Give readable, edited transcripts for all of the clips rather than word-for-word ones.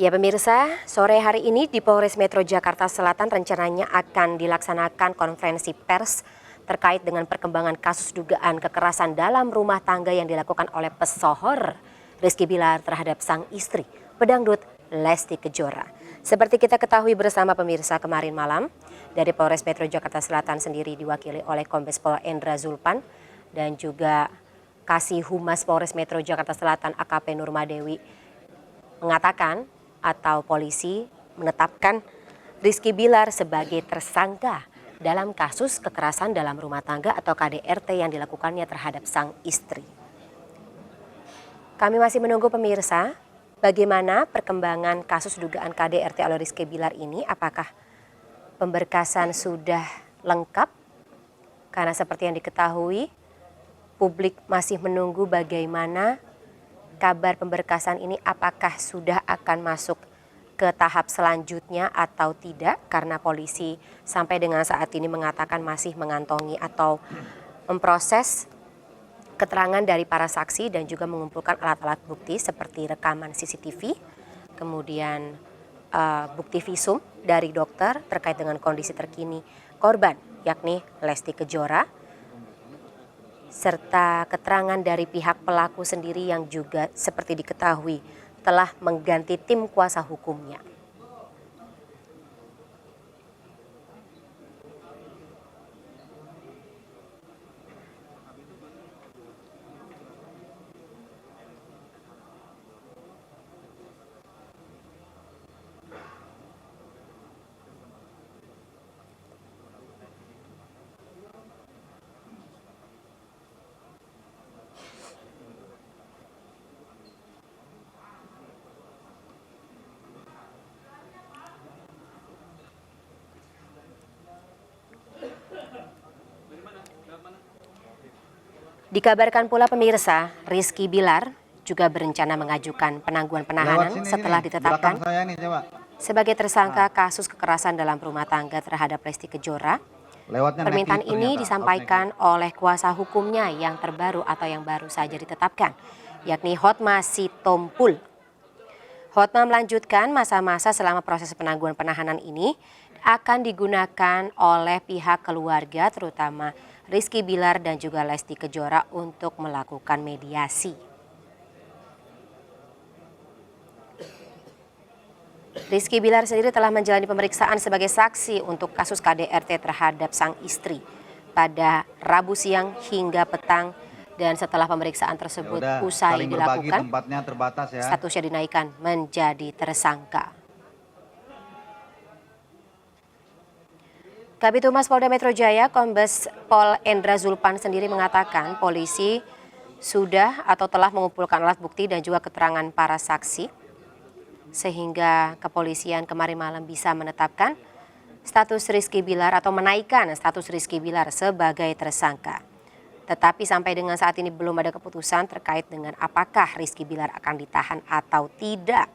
Ya pemirsa, sore hari ini di Polres Metro Jakarta Selatan rencananya akan dilaksanakan konferensi pers terkait dengan perkembangan kasus dugaan kekerasan dalam rumah tangga yang dilakukan oleh pesohor Rizky Bilar terhadap sang istri, pedangdut Lesti Kejora. Seperti kita ketahui bersama pemirsa, kemarin malam dari Polres Metro Jakarta Selatan sendiri diwakili oleh Kombes Pol Endra Zulpan dan juga Kasih Humas Polres Metro Jakarta Selatan AKP Nurmadewi mengatakan atau polisi menetapkan Rizky Bilar sebagai tersangka dalam kasus kekerasan dalam rumah tangga atau KDRT yang dilakukannya terhadap sang istri. Kami masih menunggu pemirsa bagaimana perkembangan kasus dugaan KDRT oleh Rizky Bilar ini, apakah pemberkasan sudah lengkap? Karena seperti yang diketahui, publik masih menunggu bagaimana kabar pemberkasan ini, apakah sudah akan masuk ke tahap selanjutnya atau tidak, karena polisi sampai dengan saat ini mengatakan masih mengantongi atau memproses keterangan dari para saksi dan juga mengumpulkan alat-alat bukti seperti rekaman CCTV, kemudian bukti visum dari dokter terkait dengan kondisi terkini korban, yakni Lesti Kejora, serta keterangan dari pihak pelaku sendiri yang juga seperti diketahui telah mengganti tim kuasa hukumnya. Dikabarkan pula pemirsa, Rizky Bilar juga berencana mengajukan penangguhan penahanan setelah ditetapkan sebagai tersangka kasus kekerasan dalam rumah tangga terhadap Lesti Kejora. Permintaan ini disampaikan oleh kuasa hukumnya yang terbaru atau yang baru saja ditetapkan, yakni Hotma Sitompul. Hotma melanjutkan masa-masa selama proses penangguhan penahanan ini akan digunakan oleh pihak keluarga, terutama Rizky Bilar dan juga Lesti Kejora untuk melakukan mediasi. Rizky Bilar sendiri telah menjalani pemeriksaan sebagai saksi untuk kasus KDRT terhadap sang istri pada Rabu siang hingga petang, dan setelah pemeriksaan tersebut usai dilakukan, statusnya dinaikkan menjadi tersangka. Kabid Humas Polda Metro Jaya, Kombes Pol Endra Zulpan sendiri mengatakan polisi sudah atau telah mengumpulkan alat bukti dan juga keterangan para saksi, sehingga kepolisian kemarin malam bisa menetapkan status Rizky Bilar atau menaikkan status Rizky Bilar sebagai tersangka. Tetapi sampai dengan saat ini belum ada keputusan terkait dengan apakah Rizky Bilar akan ditahan atau tidak.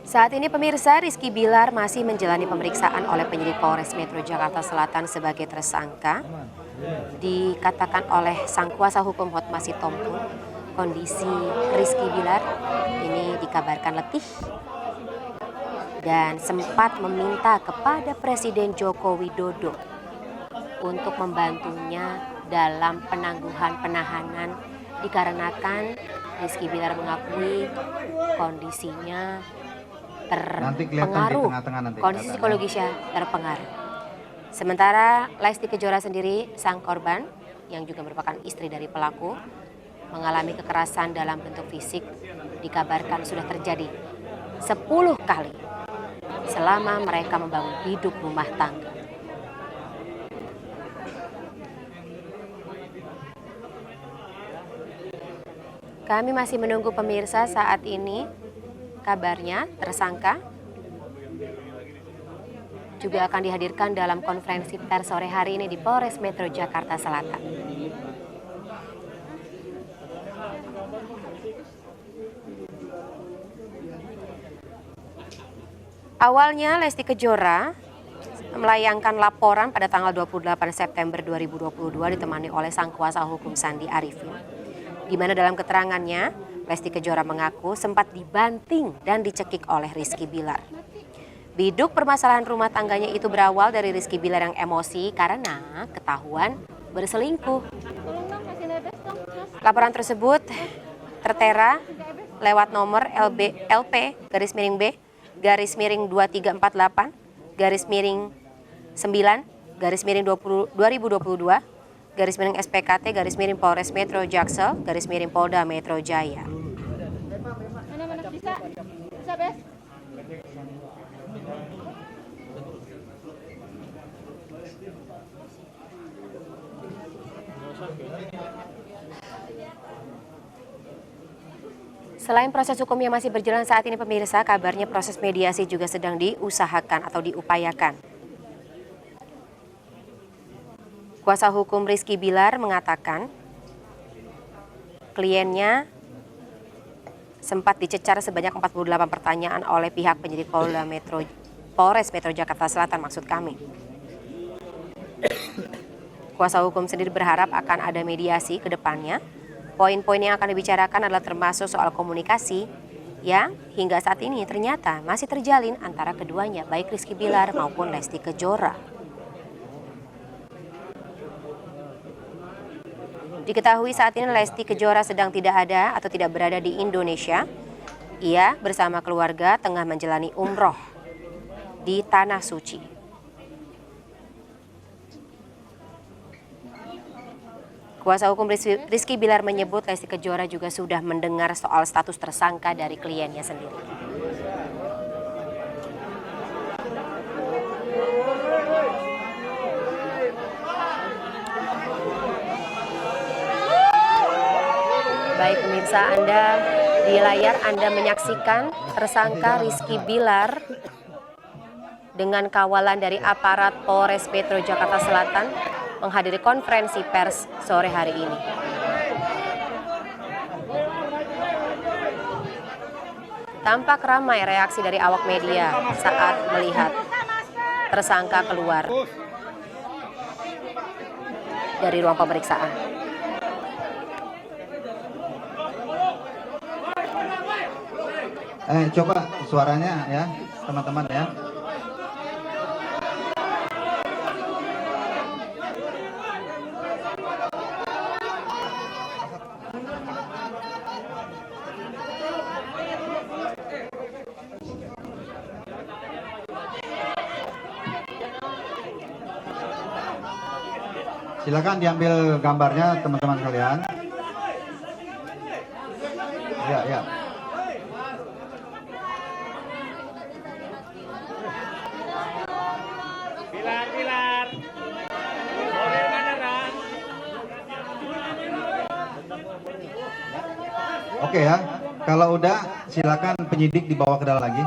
Saat ini pemirsa, Rizky Bilar masih menjalani pemeriksaan oleh penyidik Polres Metro Jakarta Selatan sebagai tersangka. Dikatakan oleh sang kuasa hukum Hotma Sitompul, kondisi Rizky Bilar ini dikabarkan letih dan sempat meminta kepada Presiden Joko Widodo untuk membantunya dalam penangguhan penahanan, dikarenakan Rizky Bilar mengakui kondisinya terpengaruh, kondisi psikologisnya terpengaruh. Sementara Lesti Kejora sendiri, sang korban yang juga merupakan istri dari pelaku, mengalami kekerasan dalam bentuk fisik, dikabarkan sudah terjadi 10 kali selama mereka membangun hidup rumah tangga. Kami masih menunggu pemirsa saat ini, kabarnya tersangka juga akan dihadirkan dalam konferensi pers sore hari ini di Polres Metro Jakarta Selatan. Awalnya Lesti Kejora melayangkan laporan pada tanggal 28 September 2022 ditemani oleh sang kuasa hukum Sandi Arifin, di mana dalam keterangannya Lesti Kejora mengaku sempat dibanting dan dicekik oleh Rizky Bilar. Biduk permasalahan rumah tangganya itu berawal dari Rizky Bilar yang emosi karena ketahuan berselingkuh. Laporan tersebut tertera lewat nomor LP/2022-9/2022 Polres Metro Jaksel/Polda Metro Jaya. Selain proses hukum yang masih berjalan saat ini pemirsa, kabarnya proses mediasi juga sedang diusahakan atau diupayakan. Kuasa hukum Rizky Bilar mengatakan kliennya sempat dicecar sebanyak 48 pertanyaan oleh pihak penyidik Polres Metro Jakarta Selatan maksud kami. Kuasa hukum sendiri berharap akan ada mediasi ke depannya. Poin-poin yang akan dibicarakan adalah termasuk soal komunikasi yang hingga saat ini ternyata masih terjalin antara keduanya, baik Rizky Bilar maupun Lesti Kejora. Diketahui saat ini Lesti Kejora sedang tidak ada atau tidak berada di Indonesia. Ia bersama keluarga tengah menjalani umroh di Tanah Suci. Kuasa hukum Rizky Bilar menyebut Lesti Kejora juga sudah mendengar soal status tersangka dari kliennya sendiri. Baik pemirsa, Anda di layar Anda menyaksikan tersangka Rizky Bilar dengan kawalan dari aparat Polres Metro Jakarta Selatan menghadiri konferensi pers sore hari ini. Tampak ramai reaksi dari awak media saat melihat tersangka keluar dari ruang pemeriksaan. Coba suaranya ya, teman-teman ya. Silakan diambil gambarnya teman-teman sekalian. Ya. Bilar. Mobil mana, Oke ya. Kalau udah silakan penyidik dibawa ke dalam lagi.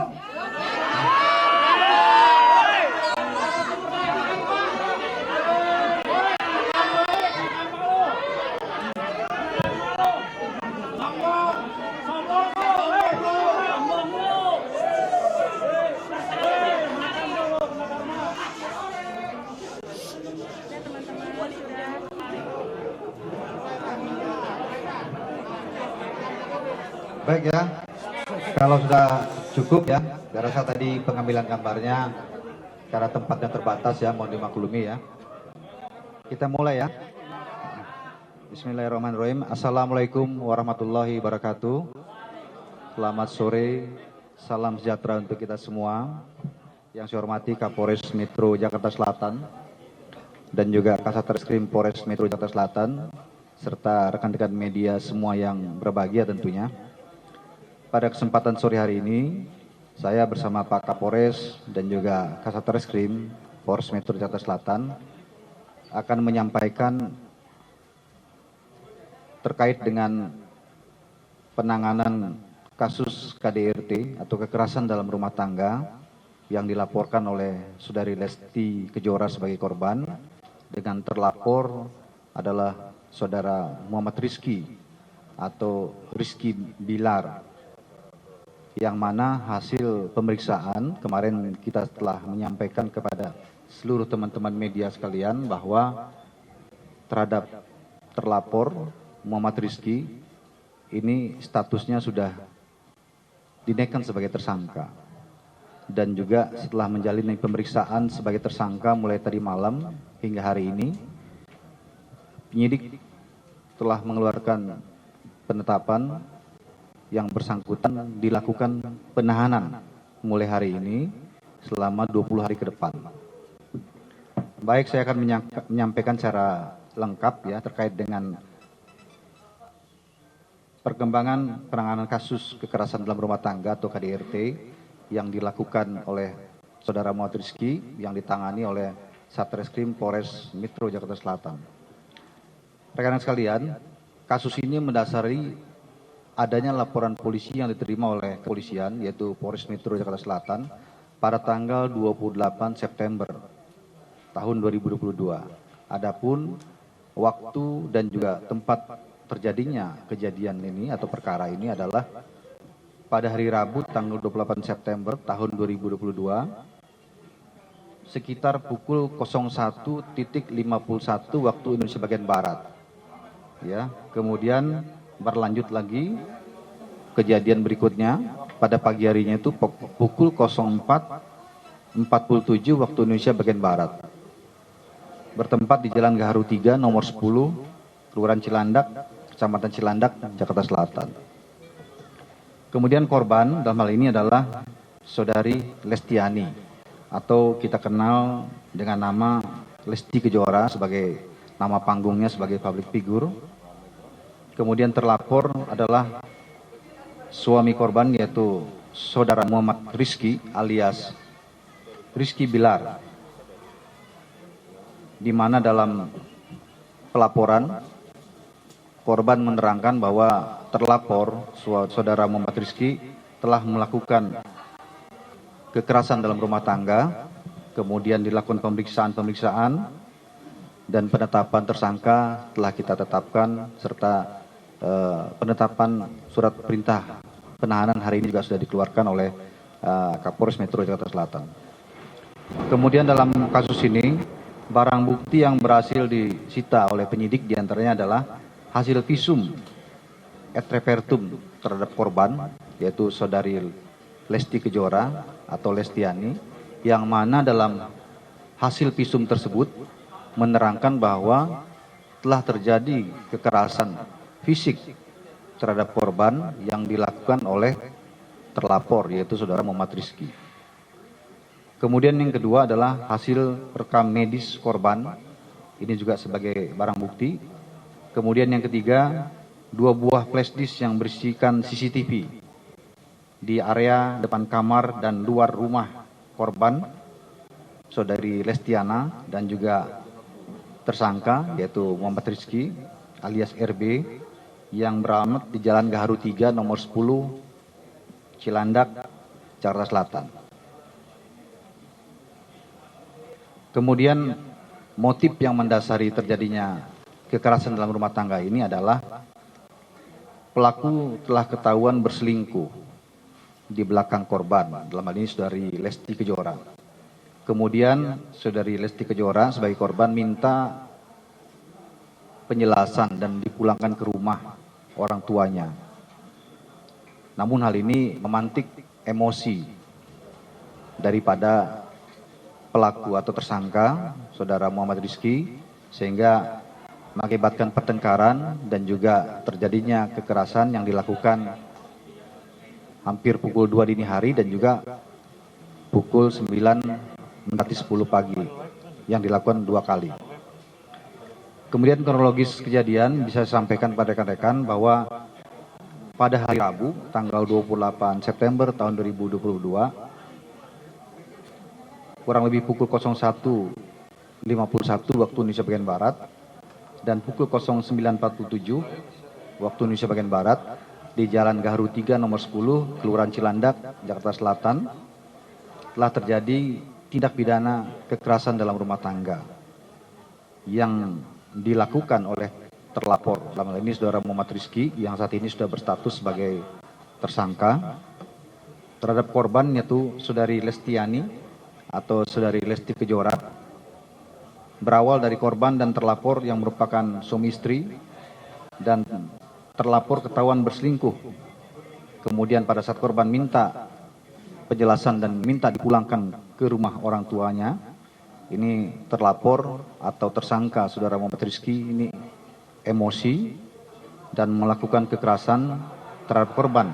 Baik ya, kalau sudah cukup ya, saya rasa tadi pengambilan gambarnya karena tempatnya terbatas ya, mohon dimaklumi ya. Kita mulai ya. Bismillahirrahmanirrahim. Assalamualaikum warahmatullahi wabarakatuh. Selamat sore, salam sejahtera untuk kita semua. Yang saya hormati Kapolres Metro Jakarta Selatan dan juga Kasat Reskrim Polres Metro Jakarta Selatan serta rekan-rekan media semua yang berbahagia tentunya. Pada kesempatan sore hari ini, saya bersama Pak Kapolres dan juga Kasat Reskrim Polres Metro Jakarta Selatan akan menyampaikan terkait dengan penanganan kasus KDRT atau kekerasan dalam rumah tangga yang dilaporkan oleh Saudari Lesti Kejora sebagai korban dengan terlapor adalah Saudara Muhammad Rizky atau Rizky Bilar, yang mana hasil pemeriksaan kemarin kita telah menyampaikan kepada seluruh teman-teman media sekalian bahwa terhadap terlapor Muhammad Rizky ini statusnya sudah dinaikkan sebagai tersangka, dan juga setelah menjalani pemeriksaan sebagai tersangka mulai tadi malam hingga hari ini, penyidik telah mengeluarkan penetapan yang bersangkutan dilakukan penahanan mulai hari ini selama 20 hari ke depan. Baik, saya akan menyampaikan secara lengkap ya terkait dengan perkembangan penanganan kasus kekerasan dalam rumah tangga atau KDRT yang dilakukan oleh Saudara Muhammad Rizky yang ditangani oleh Satreskrim Polres Metro Jakarta Selatan. Rekan-rekan sekalian, kasus ini mendasari adanya laporan polisi yang diterima oleh kepolisian yaitu Polres Metro Jakarta Selatan pada tanggal 28 September tahun 2022. Adapun waktu dan juga tempat terjadinya kejadian ini atau perkara ini adalah pada hari Rabu tanggal 28 September tahun 2022 sekitar pukul 01.51 waktu Indonesia bagian Barat. Ya, kemudian berlanjut lagi kejadian berikutnya pada pagi harinya itu pukul 04.47 waktu Indonesia bagian Barat. Bertempat di Jalan Gaharu 3 nomor 10, Kelurahan Cilandak, Kecamatan Cilandak, Jakarta Selatan. Kemudian korban dalam hal ini adalah Saudari Lestiani atau kita kenal dengan nama Lesti Kejora sebagai nama panggungnya sebagai public figure. Kemudian terlapor adalah suami korban yaitu Saudara Muhammad Rizky alias Rizky Bilar, di mana dalam pelaporan korban menerangkan bahwa terlapor Saudara Muhammad Rizky telah melakukan kekerasan dalam rumah tangga, kemudian dilakukan pemeriksaan dan penetapan tersangka telah kita tetapkan serta penetapan surat perintah penahanan hari ini juga sudah dikeluarkan oleh Kapolres Metro Jakarta Selatan. Kemudian dalam kasus ini barang bukti yang berhasil disita oleh penyidik diantaranya adalah hasil visum et repertum terhadap korban yaitu Saudari Lesti Kejora atau Lestiani, yang mana dalam hasil visum tersebut menerangkan bahwa telah terjadi kekerasan fisik terhadap korban yang dilakukan oleh terlapor yaitu Saudara Muhammad Rizky. Kemudian yang kedua adalah hasil rekam medis korban, ini juga sebagai barang bukti. Kemudian yang ketiga, 2 buah flash disk yang berisikan CCTV di area depan kamar dan luar rumah korban Saudari Lestiana dan juga tersangka yaitu Muhammad Rizky alias RB yang beralamat di Jalan Gaharu 3 nomor 10 Cilandak, Jakarta Selatan. Kemudian motif yang mendasari terjadinya kekerasan dalam rumah tangga ini adalah pelaku telah ketahuan berselingkuh di belakang korban, dalam hal ini Saudari Lesti Kejora. Kemudian Saudari Lesti Kejora sebagai korban minta penjelasan dan dipulangkan ke rumah orang tuanya. Namun hal ini memantik emosi daripada pelaku atau tersangka Saudara Muhammad Rizky sehingga mengakibatkan pertengkaran dan juga terjadinya kekerasan yang dilakukan hampir pukul 2 dini hari dan juga pukul 9 mendekati 10 pagi yang dilakukan 2 kali. Kemudian kronologis kejadian bisa saya sampaikan pada rekan-rekan bahwa pada hari Rabu tanggal 28 September tahun 2022 kurang lebih pukul 01.51 waktu Indonesia bagian Barat dan pukul 09.47 waktu Indonesia bagian Barat di Jalan Gaharu 3 nomor 10 Kelurahan Cilandak, Jakarta Selatan telah terjadi tindak pidana kekerasan dalam rumah tangga yang dilakukan oleh terlapor, dalam hal ini Saudara Muhammad Rizky yang saat ini sudah berstatus sebagai tersangka terhadap korban yaitu Saudari Lestiani atau Saudari Lesti Kejora. Berawal dari korban dan terlapor yang merupakan suami istri dan terlapor ketahuan berselingkuh. Kemudian pada saat korban minta penjelasan dan minta dipulangkan ke rumah orang tuanya, ini terlapor atau tersangka Saudara Muhammad Rizky ini emosi dan melakukan kekerasan terhadap korban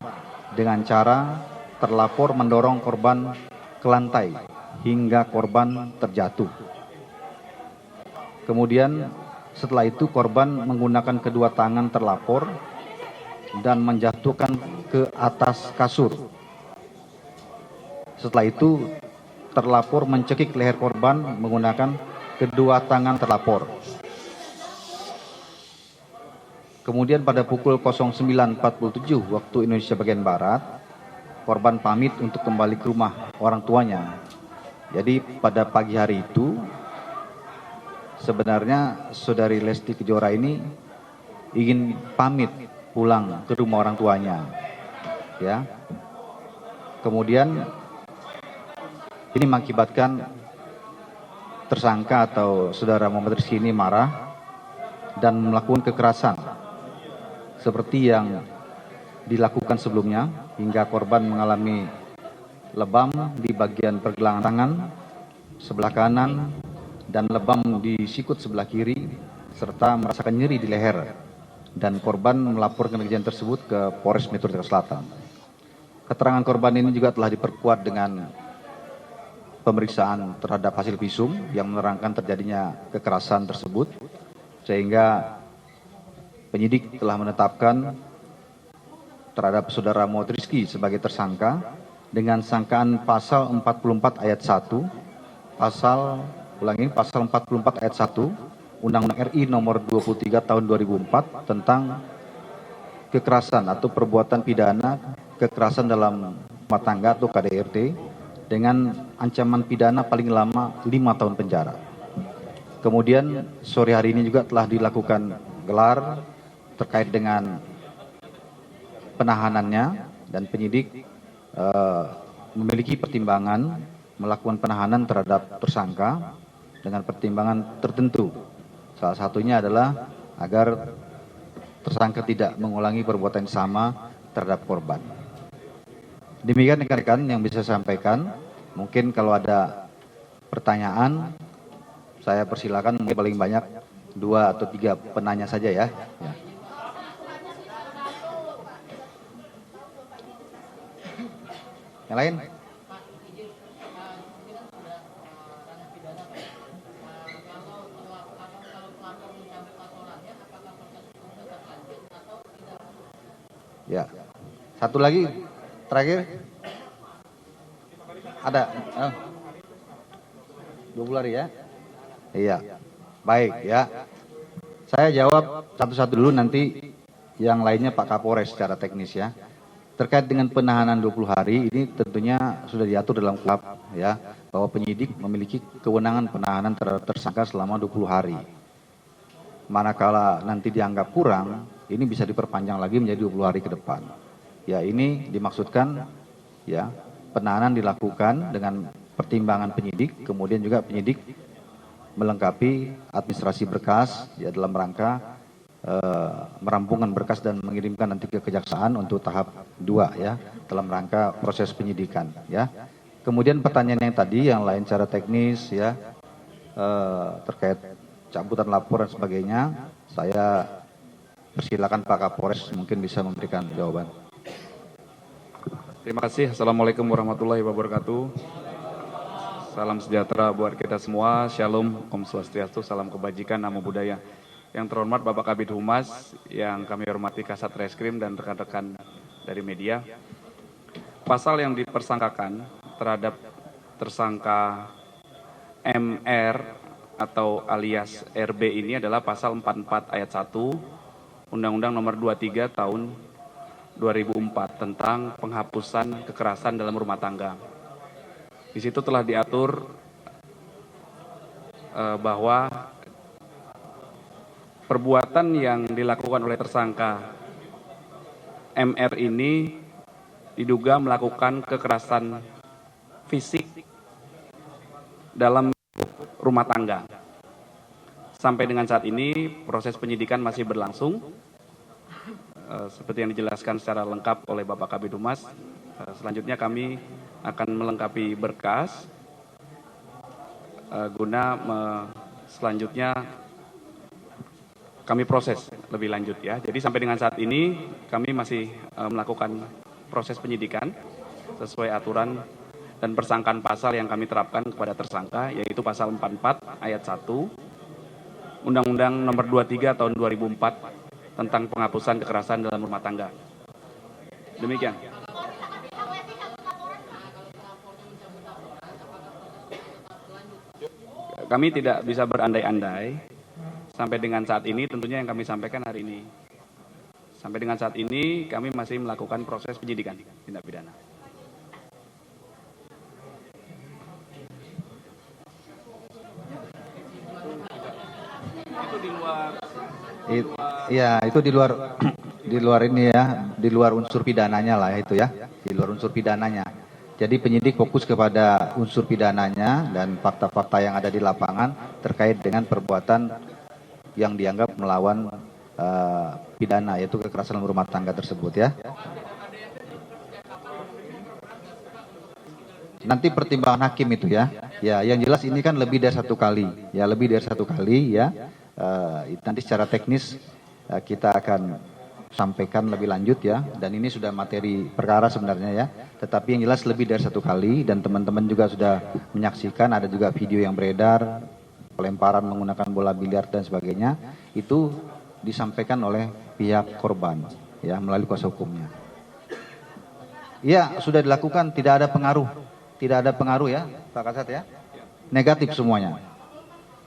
dengan cara terlapor mendorong korban ke lantai hingga korban terjatuh. Kemudian setelah itu korban menggunakan kedua tangan terlapor dan menjatuhkan ke atas kasur. Setelah itu terlapor mencekik leher korban menggunakan kedua tangan terlapor. Kemudian pada pukul 09.47 waktu Indonesia bagian Barat, korban pamit untuk kembali ke rumah orang tuanya. Jadi pada pagi hari itu sebenarnya Saudari Lesti Kejora ini ingin pamit pulang ke rumah orang tuanya. Ya. Kemudian ini mengakibatkan tersangka atau Saudara Muhammad Rizky ini marah dan melakukan kekerasan seperti yang dilakukan sebelumnya hingga korban mengalami lebam di bagian pergelangan tangan sebelah kanan dan lebam di sikut sebelah kiri serta merasakan nyeri di leher dan korban melaporkan kejadian tersebut ke Polres Metro Jakarta Selatan. Keterangan korban ini juga telah diperkuat dengan pemeriksaan terhadap hasil visum yang menerangkan terjadinya kekerasan tersebut sehingga penyidik telah menetapkan terhadap Saudara Muhammad Rizky sebagai tersangka dengan sangkaan pasal 44 ayat 1, pasal 44 ayat 1 Undang-Undang RI nomor 23 tahun 2004 tentang kekerasan atau perbuatan pidana kekerasan dalam rumah tangga atau KDRT dengan ancaman pidana paling lama 5 tahun penjara. Kemudian sore hari ini juga telah dilakukan gelar terkait dengan penahanannya dan penyidik memiliki pertimbangan melakukan penahanan terhadap tersangka dengan pertimbangan tertentu. Salah satunya adalah agar tersangka tidak mengulangi perbuatan yang sama terhadap korban. Demikian rekan-rekan yang bisa saya sampaikan. Mungkin kalau ada pertanyaan, saya persilakan paling banyak 2 atau 3 penanya saja ya. Yang lain? Ya. Satu lagi terakhir. Ada 20 hari ya? Iya. Baik ya. Saya jawab satu-satu dulu, nanti yang lainnya Pak Kapolres secara teknis ya. Terkait dengan penahanan 20 hari ini tentunya sudah diatur dalam KUHP ya, bahwa penyidik memiliki kewenangan penahanan terhadap tersangka selama 20 hari. Manakala nanti dianggap kurang, ini bisa diperpanjang lagi menjadi 20 hari ke depan. Ya, ini dimaksudkan ya, penahanan dilakukan dengan pertimbangan penyidik, kemudian juga penyidik melengkapi administrasi berkas ya dalam rangka merampungkan berkas dan mengirimkan nanti ke kejaksaan untuk tahap 2 ya dalam rangka proses penyidikan ya. Kemudian pertanyaan yang tadi yang lain secara teknis ya terkait cabutan laporan sebagainya, saya persilakan Pak Kapolres mungkin bisa memberikan jawaban. Terima kasih. Assalamualaikum warahmatullahi wabarakatuh. Salam sejahtera buat kita semua. Shalom, Om Swastiastu, salam kebajikan, namo buddhaya. Yang terhormat Bapak Kabid Humas, yang kami hormati Kasat Reskrim dan rekan-rekan dari media. Pasal yang dipersangkakan terhadap tersangka MR atau alias RB ini adalah pasal 44 ayat 1 Undang-Undang Nomor 23 Tahun 2004 tentang penghapusan kekerasan dalam rumah tangga. Di situ telah diatur bahwa perbuatan yang dilakukan oleh tersangka MR ini diduga melakukan kekerasan fisik dalam rumah tangga. Sampai dengan saat ini proses penyidikan masih berlangsung. Seperti yang dijelaskan secara lengkap oleh Bapak Kabid Humas. Selanjutnya kami akan melengkapi berkas guna selanjutnya kami proses lebih lanjut ya. Jadi sampai dengan saat ini kami masih melakukan proses penyidikan sesuai aturan dan persangkaan pasal yang kami terapkan kepada tersangka, yaitu pasal 44 ayat 1 Undang-Undang Nomor 23 Tahun 2004 tentang penghapusan kekerasan dalam rumah tangga. Demikian. Kami tidak bisa berandai-andai sampai dengan saat ini, tentunya yang kami sampaikan hari ini. Sampai dengan saat ini kami masih melakukan proses penyidikan tindak pidana. Itu di luar. Iya, itu di luar ini ya, di luar unsur pidananya lah itu ya, di luar unsur pidananya. Jadi penyidik fokus kepada unsur pidananya dan fakta-fakta yang ada di lapangan terkait dengan perbuatan yang dianggap melawan pidana, yaitu kekerasan dalam rumah tangga tersebut ya. Nanti pertimbangan hakim itu ya. Ya, yang jelas ini kan lebih dari satu kali. Ya, lebih dari satu kali ya. Nanti secara teknis kita akan sampaikan lebih lanjut ya. Dan ini sudah materi perkara sebenarnya ya. Tetapi yang jelas lebih dari satu kali dan teman-teman juga sudah menyaksikan, ada juga video yang beredar, pelemparan menggunakan bola biliar dan sebagainya. Itu disampaikan oleh pihak korban ya melalui kuasa hukumnya. Iya, sudah dilakukan, tidak ada pengaruh. Tidak ada pengaruh ya, Pak Kasat ya. Negatif semuanya.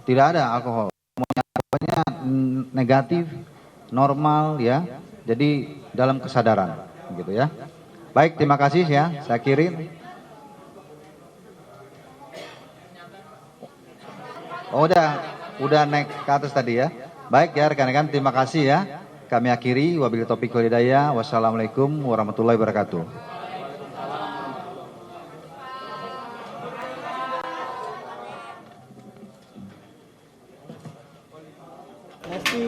Tidak ada alkohol. Semuanya negatif, normal ya. Jadi dalam kesadaran gitu ya. Baik, terima kasih ya. Saya kirim. Oh, udah naik ke atas tadi ya. Baik ya rekan-rekan, terima kasih ya. Kami akhiri, wabillahi taufiq wal hidayah. Wassalamualaikum warahmatullahi wabarakatuh. Pasti.